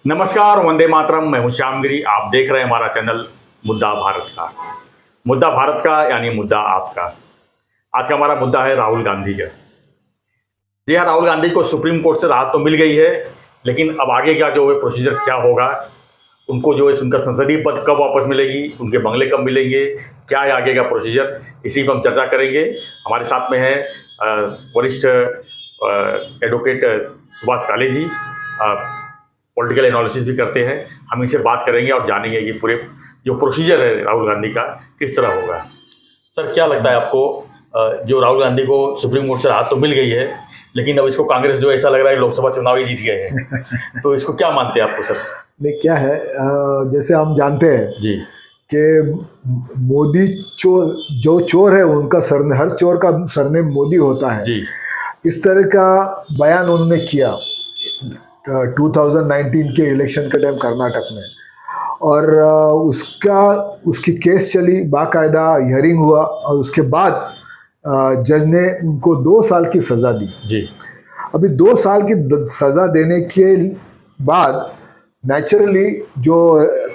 नमस्कार, वंदे मातरम। मैं हूं श्यामगिरी। आप देख रहे हैं हमारा चैनल मुद्दा भारत का। मुद्दा भारत का यानी मुद्दा आपका। आज का हमारा मुद्दा है राहुल गांधी का। जी हाँ, राहुल गांधी को सुप्रीम कोर्ट से राहत तो मिल गई है, लेकिन अब आगे का जो है प्रोसीजर क्या होगा, उनको जो है उनका संसदीय पद कब वापस मिलेगी, उनके बंगले कब मिलेंगे, क्या है आगे का प्रोसीजर, इसी पर हम चर्चा करेंगे। हमारे साथ में है वरिष्ठ एडवोकेट सुभाष काले जी, पॉलिटिकल एनालिसिस भी करते हैं। हम इनसे बात करेंगे और जानेंगे कि पूरे जो प्रोसीजर है राहुल गांधी का किस तरह होगा। सर, क्या लगता है आपको, जो राहुल गांधी को सुप्रीम कोर्ट से राहत तो मिल गई है, लेकिन अब इसको कांग्रेस जो ऐसा लग रहा है लोकसभा चुनाव ही जीत गए हैं, तो इसको क्या मानते हैं आपको सर? नहीं, क्या है, जैसे हम जानते हैं जी कि मोदी चोर, जो चोर है उनका सरने, हर चोर का सरनेम मोदी होता है जी। इस तरह का बयान उन्होंने किया 2019 के इलेक्शन के टाइम कर्नाटक में, और उसकी केस चली, बाकायदा हियरिंग हुआ, और उसके बाद जज ने उनको 2 साल की सज़ा दी। जी। अभी 2 साल की सज़ा देने के बाद नेचुरली जो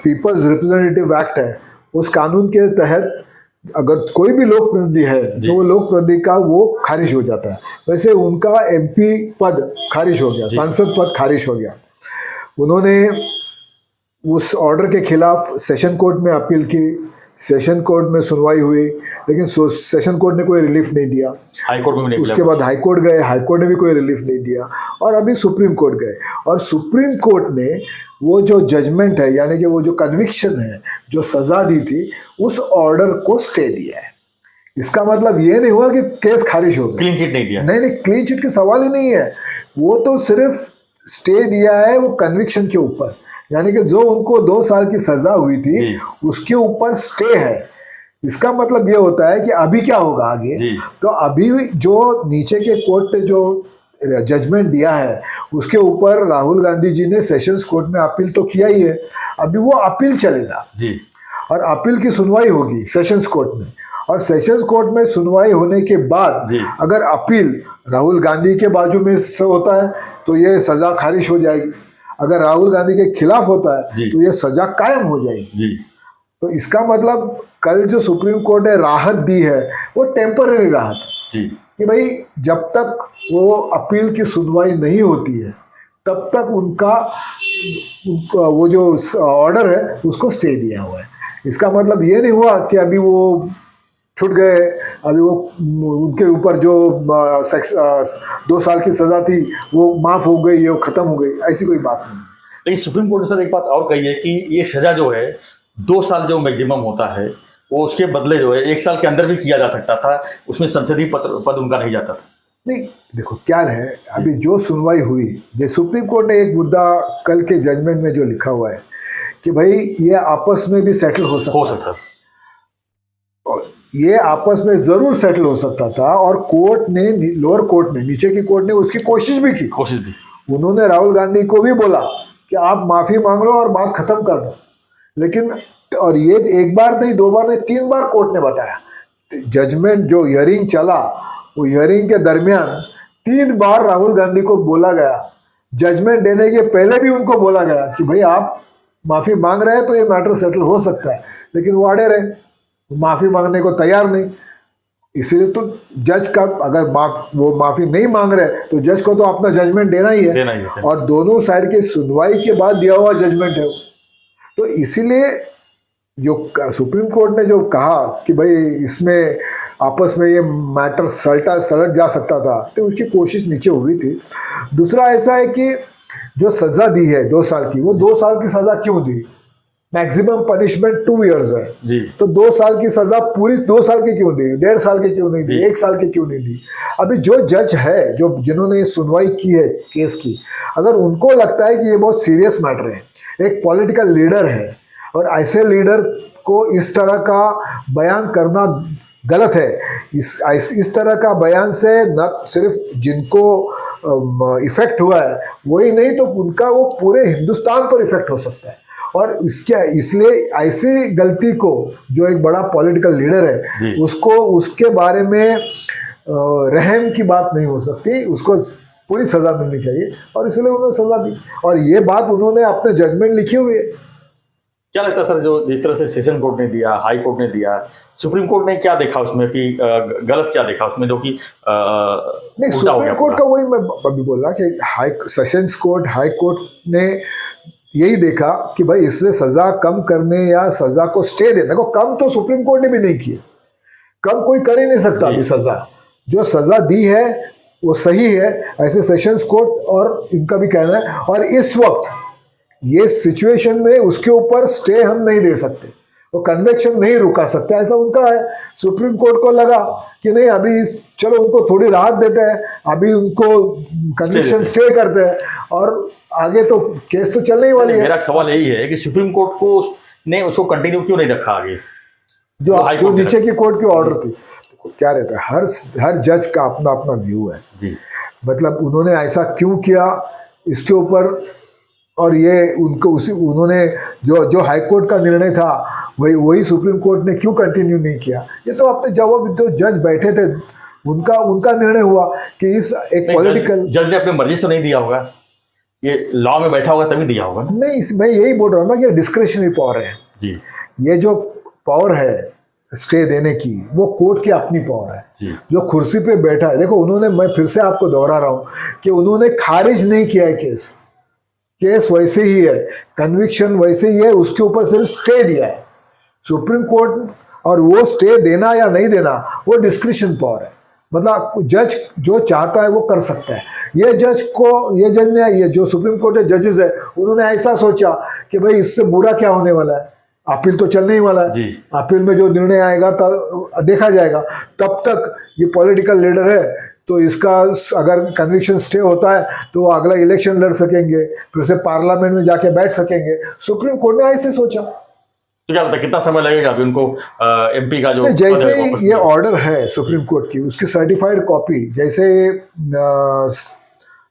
पीपल्स रिप्रेजेंटेटिव एक्ट है, उस कानून के तहत अगर कोई भी लोक प्रतिनिधि है तो वो लोक प्रतिनिधि का वो खारिज हो जाता है। वैसे उनका एमपी पद खारिज हो गया, सांसद पद खारिज हो गया। उन्होंने उस ऑर्डर के खिलाफ सेशन कोर्ट में अपील की, सेशन कोर्ट में सुनवाई हुई, लेकिन सेशन कोर्ट ने कोई रिलीफ नहीं दिया। हाई कोर्ट में नहीं, उसके बाद हाई कोर्ट गए, हाई कोर्ट ने भी कोई रिलीफ नहीं दिया, और अभी सुप्रीम कोर्ट गए, और सुप्रीम कोर्ट ने वो जो जजमेंट है, यानी कि वो जो कन्विक्शन है, जो सजा दी थी, उस ऑर्डर को स्टे दिया है। इसका मतलब ये नहीं हुआ कि केस खारिज हो गया, क्लीन चिट नहीं दिया। नहीं, क्लीन चिट के सवाल ही नहीं है। वो तो सिर्फ स्टे दिया है वो कन्विक्शन के ऊपर, यानी कि जो उनको 2 साल की सजा हुई थी उसके ऊपर स्टे है। इसका मतलब ये होता है कि अभी क्या होगा आगे। तो अभी जो नीचे के कोर्ट ने जो जजमेंट दिया है उसके ऊपर राहुल गांधी जी ने सेशंस कोर्ट में अपील तो किया ही है, अभी वो अपील चलेगा जी, और अपील की सुनवाई होगी सेशंस कोर्ट में, और सेशंस कोर्ट में सुनवाई होने के बाद अगर अपील राहुल गांधी के बाजू में से होता है तो ये सजा खारिज हो जाएगी, अगर राहुल गांधी के खिलाफ होता है तो ये सजा कायम हो जाएगी। तो इसका मतलब कल जो सुप्रीम कोर्ट ने राहत दी है वो टेम्पररी राहत है कि भाई जब तक वो अपील की सुनवाई नहीं होती है तब तक उनका वो जो ऑर्डर है उसको स्टे दिया हुआ है। इसका मतलब ये नहीं हुआ कि अभी वो छूट गए, अभी वो उनके ऊपर जो 2 साल की सजा थी वो माफ हो गई, वो खत्म हो गई, ऐसी कोई बात नहीं है। लेकिन सुप्रीम कोर्ट ने सर एक बात और कही है कि ये सजा जो है 2 साल जो मैक्सिमम होता है, वो उसके बदले जो है 1 साल के अंदर भी किया जा सकता था, उसमें संसदीय पद उनका नहीं जाता था। नहीं, देखो क्या है, अभी जो सुनवाई हुई, ये सुप्रीम कोर्ट ने एक मुद्दा कल के जजमेंट में जो लिखा हुआ है कि भाई ये आपस में भी सेटल हो सकता था, ये आपस में जरूर सेटल हो सकता था, और कोर्ट ने, लोअर कोर्ट ने, नीचे की कोर्ट ने उसकी कोशिश भी की। उन्होंने राहुल गांधी को भी बोला कि आप माफी मांग लो और बात खत्म कर दो, लेकिन, और ये 1 बार नहीं, 2 बार नहीं, 3 बार कोर्ट ने बताया। जजमेंट जो हियरिंग चला, वो हियरिंग के दरमियान 3 बार राहुल गांधी को बोला गया, जजमेंट देने के पहले भी उनको बोला गया कि भाई आप माफी मांग रहे हैं तो ये मैटर सेटल हो सकता है, लेकिन वो अड़े रहे, माफी मांगने को तैयार नहीं। इसीलिए तो जज का, अगर वो माफी नहीं मांग रहे तो जज को तो अपना जजमेंट देना ही है, और दोनों साइड की सुनवाई के बाद दिया हुआ जजमेंट है। तो इसीलिए जो सुप्रीम कोर्ट ने जो कहा कि भाई इसमें आपस में ये मैटर सलट जा सकता था, तो उसकी कोशिश नीचे हुई थी। दूसरा ऐसा है कि जो सजा दी है 2 साल की, वो 2 साल की सजा क्यों दी? मैक्सिमम पनिशमेंट 2 इयर्स है जी, तो 2 साल की सजा पूरी 2 साल की क्यों दी? 1.5 साल की क्यों नहीं दी? 1 साल की क्यों नहीं दी? अभी जो जज है, जो जिन्होंने सुनवाई की है केस की, अगर उनको लगता है कि ये बहुत सीरियस मैटर है, एक पॉलिटिकल लीडर है, और ऐसे लीडर को इस तरह का बयान करना गलत है, इस तरह का बयान से न सिर्फ जिनको इफेक्ट हुआ है वही नहीं, तो उनका वो पूरे हिंदुस्तान पर इफेक्ट हो सकता है। और इसलिए ऐसी गलती को, जो एक बड़ा पॉलिटिकल लीडर है, उसको, उसके बारे में रहम की बात नहीं हो सकती, उसको पूरी सजा मिलनी चाहिए, और इसलिए उन्होंने सजा दी, और ये बात उन्होंने अपने जजमेंट लिखी हुई है। क्या लगता है सर, जो जिस तरह से सेशन कोर्ट ने दिया, हाई कोर्ट ने दिया, सुप्रीम कोर्ट ने क्या देखा उसमें कि गलत क्या देखा उसमें, जो कि नहीं, उल्टा हो गया सुप्रीम कोर्ट का वही मैं अभी बोला कि सेशंस कोर्ट, हाई कोर्ट ने यही देखा कि भाई इससे सजा कम करने या सजा को स्टे देने को, कम तो सुप्रीम कोर्ट ने भी नहीं किया, कम कोई कर ही नहीं सकता अभी। सजा जो सजा दी है वो सही है, ऐसे सेशंस कोर्ट और इनका भी कहना है, और इस वक्त ये सिचुएशन में उसके ऊपर स्टे हम नहीं दे सकते, वो कन्वेक्शन नहीं रुका सकते, ऐसा उनका है। सुप्रीम कोर्ट को लगा कि नहीं अभी चलो उनको थोड़ी राहत देते हैं, अभी उनको कन्वेक्शन स्टे करते हैं, और आगे तो केस तो चलने ही वाली है। मेरा सवाल यही है कि सुप्रीम कोर्ट को ने उसको कंटिन्यू क्यों नहीं रखा आगे, जो नीचे की कोर्ट की ऑर्डर थी। क्या रहता है, हर जज का अपना अपना व्यू है जी। मतलब उन्होंने ऐसा क्यों किया इसके ऊपर, और ये उन्होंने जो हाई कोर्ट का निर्णय था वही सुप्रीम कोर्ट ने क्यों कंटिन्यू नहीं किया, ये तो अपने जवाब जो जज बैठे थे उनका निर्णय हुआ कि इस एक पॉलिटिकल जज ने अपनी मर्जी से नहीं दिया होगा, ये लॉ में बैठा होगा तभी दिया होगा ना? नहीं, मैं यही बोल रहा हूँ ना कि डिस्क्रिशनरी पावर है जी। ये जो पावर है स्टे देने की, वो कोर्ट की अपनी पावर है जी। जो कुर्सी पे बैठा है। देखो उन्होंने, मैं फिर से आपको दोहरा रहा हूँ कि उन्होंने खारिज नहीं किया है केस वैसे ही है, कन्विक्शन वैसे ही है, उसके ऊपर सिर्फ स्टे दिया है सुप्रीम कोर्ट, और वो स्टे देना या नहीं देना वो डिस्क्रिशन पावर है, मतलब जज जो चाहता है वो कर सकता है। ये जज ने, ये जो सुप्रीम कोर्ट के जजेस है उन्होंने ऐसा सोचा कि भाई इससे बुरा क्या होने वाला है, अपील तो चलने ही वाला है, अपील में जो निर्णय आएगा तब देखा जाएगा, तब तक ये पॉलिटिकल लीडर है तो इसका अगर कन्विक्शन स्टे होता है तो वो अगला इलेक्शन लड़ सकेंगे, फिर से पार्लियामेंट में जाके बैठ सकेंगे। सुप्रीम कोर्ट ने ऐसे सोचा। तो क्या लगता है कितना समय लगेगा अभी उनको एमपी का जो जैसे ही ये ऑर्डर है सुप्रीम कोर्ट की, उसकी सर्टिफाइड कॉपी जैसे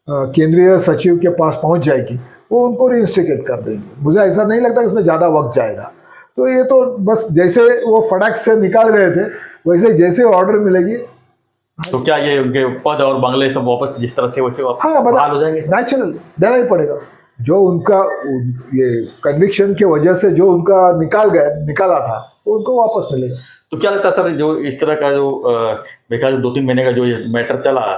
केंद्रीय सचिव के पास पहुंच जाएगी, वो उनको रीइंस्टिगेट कर देंगे। मुझे ऐसा नहीं लगता कि इसमें ज़्यादा वक्त जाएगा। तो ये तो बस जैसे वो फटाक से निकाल गए थे वैसे जैसे ऑर्डर मिलेगी। तो क्या ये उनके पद और बंगले सब वापस जिस तरह थे वैसे बहाल हो जाएंगे? नेचुरल देना ही पड़ेगा। जो उनका ये कन्विक्शन की वजह से जो उनका निकाला था वो उनको वापस मिलेगा। तो क्या लगता है सर, जो इस तरह का जो देखा 2-3 महीने का जो ये मैटर चला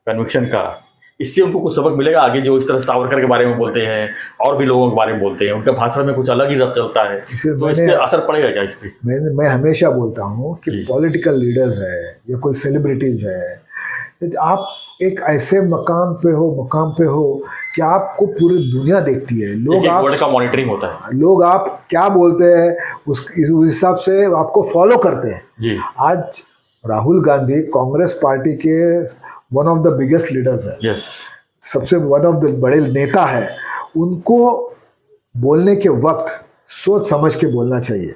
कन्विक्शन का, इससे उनको कुछ सबक मिलेगा आगे? जो इस तरह सावरकर के बारे में बोलते हैं और भी लोगों के बारे में बोलते हैं, उनका भाषण में कुछ अलग ही रब चलता है, तो इस पे असर पड़ेगा क्या? इस पे मैं हमेशा बोलता हूँ कि पॉलिटिकल लीडर्स है या कोई सेलिब्रिटीज है, आप एक ऐसे मकाम पे हो कि आपको पूरी दुनिया देखती है, लोग का मॉनिटरिंग होता है, लोग आप क्या बोलते हैं उस हिसाब से आपको फॉलो करते हैं जी। आज राहुल गांधी कांग्रेस पार्टी के one of the biggest leaders है, सबसे वन ऑफ द बड़े नेता है। उनको बोलने के वक्त सोच समझ के बोलना चाहिए।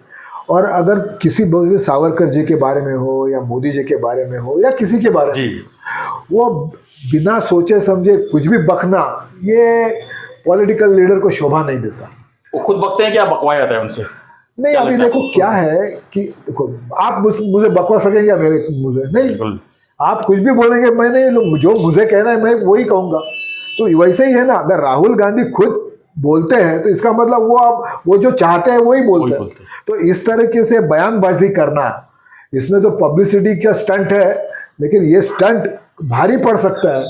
और अगर किसी सावरकर जी के बारे में हो या मोदी जी के बारे में हो या किसी के बारे में, वो बिना सोचे समझे कुछ भी बकना, ये पॉलिटिकल लीडर को शोभा नहीं देता। वो खुद बकते हैं क्या बकवाया जाता है उनसे? नहीं, अभी देखो क्या है कि देखो आप मुझे बकवा सकेंगे या मेरे मुझे नहीं, आप कुछ भी बोलेंगे मैं नहीं, जो मुझे कहना है मैं वही कहूंगा। तो वैसे ही है ना, अगर राहुल गांधी खुद बोलते हैं तो इसका मतलब वो जो चाहते हैं वही बोलते हैं। तो इस तरीके से बयानबाजी करना, इसमें तो पब्लिसिटी का स्टंट है, लेकिन ये स्टंट भारी पड़ सकता है।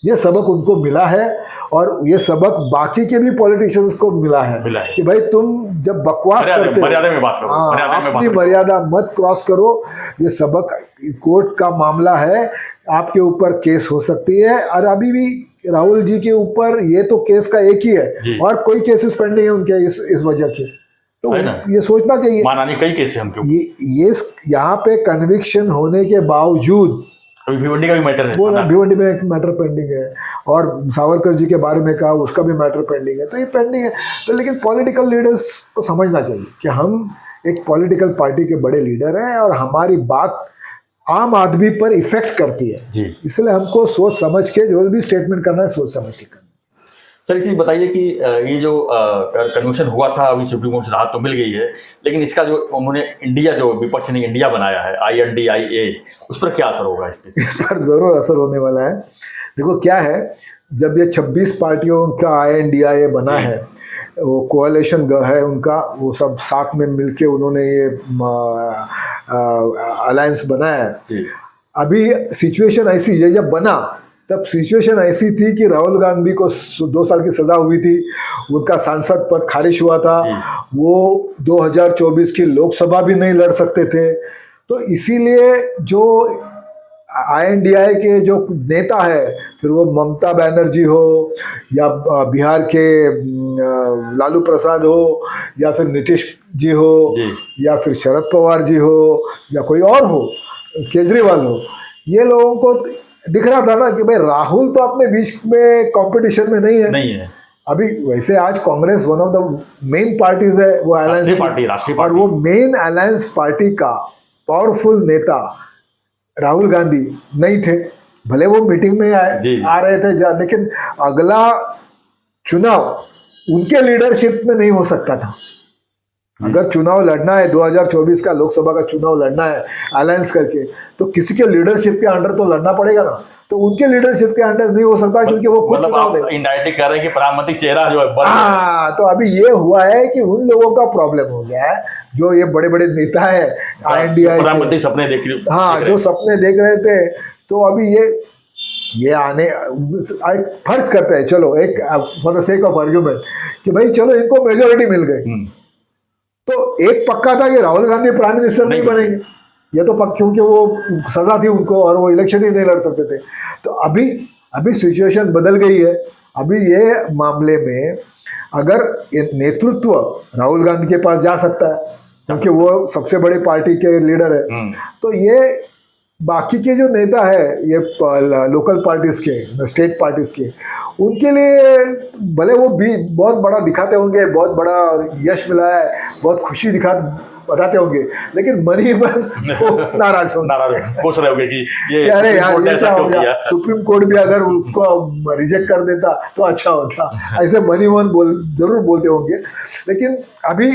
ये सबक उनको मिला है और ये सबक बाकी के भी पॉलिटिशियंस को मिला है कि भाई तुम जब बकवास करते मर्यादा में बात करो, अपनी मर्यादा मत क्रॉस करो। ये सबक कोर्ट का मामला है, आपके ऊपर केस हो सकती है। और अभी भी राहुल जी के ऊपर ये तो केस का एक ही है और कोई केसेस पेंडिंग है उनके इस वजह के। तो ये सोचना चाहिए, मानानी कई केस है उनके। ये यहाँ पे कन्विक्शन होने के बावजूद भिवंडी का भी मैटर है, वो भिवंडी में एक मैटर पेंडिंग है, और सावरकर जी के बारे में कहा उसका भी मैटर पेंडिंग है। तो ये पेंडिंग है। तो लेकिन पॉलिटिकल लीडर्स को समझना चाहिए कि हम एक पॉलिटिकल पार्टी के बड़े लीडर हैं और हमारी बात आम आदमी पर इफेक्ट करती है, इसलिए हमको सोच समझ के जो भी स्टेटमेंट करना है सोच समझ के करना है। सर इसी बताइए कि ये जो कन्वेंशन हुआ था, अभी सुप्रीम कोर्ट से राहत तो मिल गई है, लेकिन इसका जो उन्होंने इंडिया, जो विपक्ष ने इंडिया बनाया है INDIA, उस पर क्या असर होगा? इस पर जरूर असर होने वाला है। देखो क्या है, जब ये 26 पार्टियों का INDIA बना है, वो कोalition है उनका, वो सब साथ में मिलके उन्होंने ये अलायंस बनाया है। अभी सिचुएशन ऐसी है, जब बना तब सिचुएशन ऐसी थी कि राहुल गांधी को 2 साल की सजा हुई थी, उनका सांसद पद खारिज हुआ था, वो 2024 की लोकसभा भी नहीं लड़ सकते थे। तो इसीलिए जो INDIA के जो नेता है, फिर वो ममता बनर्जी हो या बिहार के लालू प्रसाद हो या फिर नीतीश जी हो या फिर शरद पवार जी हो या कोई और हो, केजरीवाल हो, ये लोगों को दिख रहा था ना कि भाई राहुल तो अपने बीच में कंपटीशन में नहीं है। अभी वैसे आज Congress one of the main parties है, वो अलायंस राष्ट्रीय पार्टी, और वो मेन अलायंस पार्टी का पावरफुल नेता राहुल गांधी नहीं थे। भले वो मीटिंग में आ रहे थे, लेकिन अगला चुनाव उनके लीडरशिप में नहीं हो सकता था। अगर चुनाव लड़ना है, 2024 का लोकसभा का चुनाव लड़ना है अलायंस करके, तो किसी के लीडरशिप के अंडर तो लड़ना पड़ेगा ना। तो उनके लीडरशिप के अंडर नहीं हो सकता, क्योंकि वो खुद चुनाव में इनडायरेक्टली कह रहे हैं कि प्रधानमंत्री चेहरा जो है। हाँ, तो अभी ये हुआ है कि उन लोगों का प्रॉब्लम हो गया है, जो ये बड़े बड़े नेता है INDIA, प्रधानमंत्री सपने देख रहे, हाँ, जो सपने देख रहे थे। तो अभी ये आने फर्ज करते हैं, चलो एक for the sake of argument कि भाई चलो इनको मेजोरिटी मिल गई, तो एक पक्का था कि राहुल गांधी प्राइम मिनिस्टर नहीं बनेंगे, ये तो पक्का, क्योंकि वो सजा थी उनको और वो इलेक्शन ही नहीं लड़ सकते थे। तो अभी सिचुएशन बदल गई है। अभी ये मामले में अगर नेतृत्व राहुल गांधी के पास जा सकता है, क्योंकि वो सबसे बड़ी पार्टी के लीडर है, तो ये बाकी के जो नेता है, ये लोकल पार्टीज के, स्टेट पार्टीज के, उनके लिए भले वो भी बहुत बड़ा दिखाते होंगे, बहुत बड़ा यश मिला है, बहुत खुशी बताते होंगे, लेकिन मनी मन नाराज होंगे, सोच रहे होंगे कि अरे यार ये क्या हो गया, सुप्रीम कोर्ट भी अगर उसको रिजेक्ट कर देता तो अच्छा होता, ऐसे मनी मन जरूर बोलते होंगे। लेकिन अभी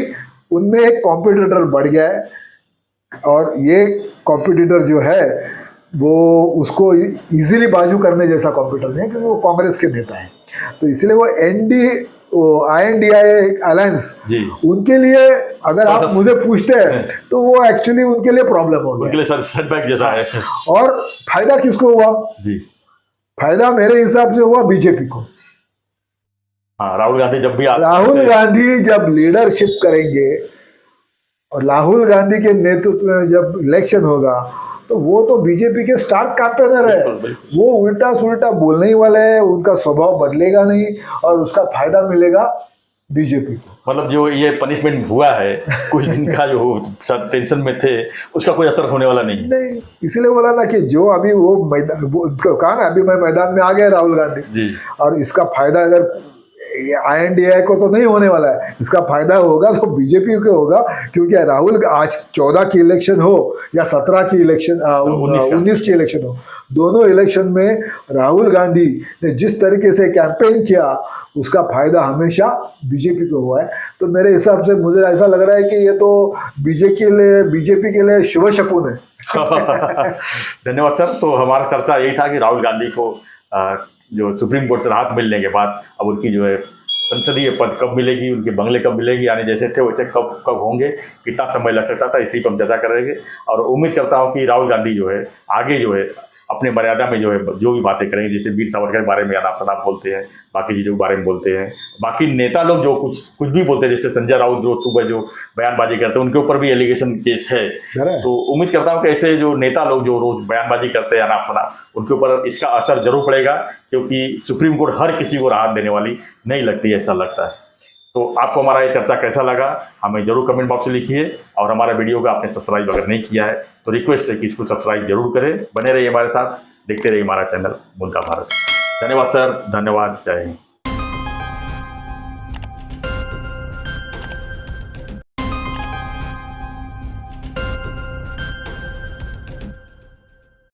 उनमें एक कॉम्पिटिटर बढ़ गया है, और ये कॉम्पिटिटर जो है वो उसको इजीली बाजू करने जैसा कॉम्पिटिटर नहीं है, क्योंकि वो कांग्रेस के नेता है। तो इसलिए वो INDIA अलायंस उनके लिए, अगर आप मुझे पूछते हैं, तो वो एक्चुअली उनके लिए प्रॉब्लम हो गया, उनके लिए सेटबैक जैसा है। और फायदा किसको हुआ? फायदा मेरे हिसाब से हुआ बीजेपी को। हाँ, राहुल गांधी जब लीडरशिप करेंगे और राहुल गांधी के नेतृत्व में जब इलेक्शन होगा, तो वो तो बीजेपी के स्टार कैंपेनर है, वो उल्टा सुल्टा बोलने ही वाले हैं, उनका स्वभाव बदलेगा नहीं और उसका फायदा मिलेगा बीजेपी को। मतलब जो ये पनिशमेंट हुआ है कुछ दिन का, जो टेंशन में थे, उसका कोई असर होने वाला नहीं। इसलिए बोला ना कि जो अभी वो मैदान, कहा ना, अभी मैं मैदान में आ गया राहुल गांधी, और इसका फायदा अगर INDIA को तो नहीं होने वाला है, इसका फायदा होगा तो बीजेपी को होगा, क्योंकि राहुल आज 14 की इलेक्शन हो या 17 की इलेक्शन, 19 की इलेक्शन हो, दोनों इलेक्शन में राहुल गांधी ने जिस तरीके से कैंपेन किया, उसका फायदा हमेशा बीजेपी को हुआ है। तो मेरे हिसाब से मुझे ऐसा लग रहा है कि ये तो बीजेपी के लिए शुभ शकुन है। धन्यवाद सर। तो हमारा चर्चा यही था कि राहुल गांधी को जो सुप्रीम कोर्ट से राहत मिलने के बाद अब उनकी जो है संसदीय पद कब मिलेगी, उनके बंगले कब मिलेगी, यानी जैसे थे वैसे कब होंगे, कितना समय लग सकता था, इसी पर हम चर्चा करेंगे। और उम्मीद करता हूँ कि राहुल गांधी जो है आगे जो है अपने मर्यादा में जो है जो भी बातें करेंगे, जैसे वीर सावरकर के बारे में अनाप शनाप बोलते हैं, बाकी चीज़ों के बारे में बोलते हैं, बाकी नेता लोग जो कुछ भी बोलते हैं, जैसे संजय राउत जो सुबह जो बयानबाजी करते हैं, उनके ऊपर भी एलिगेशन केस है। तो उम्मीद करता हूँ कि ऐसे जो नेता लोग जो रोज बयानबाजी करते हैं अनाप शनाप, उनके ऊपर इसका असर जरूर पड़ेगा, क्योंकि सुप्रीम कोर्ट हर किसी को राहत देने वाली नहीं लगती, ऐसा लगता है। तो आपको हमारा ये चर्चा कैसा लगा, हमें जरूर कमेंट बॉक्स में लिखिए। और हमारा वीडियो को आपने सब्सक्राइब अगर नहीं किया है तो रिक्वेस्ट है कि इसको सब्सक्राइब जरूर करें। बने रहिए हमारे साथ, देखते रहिए हमारा चैनल मुद्दा भारत। धन्यवाद सर, धन्यवाद, जय हिंद।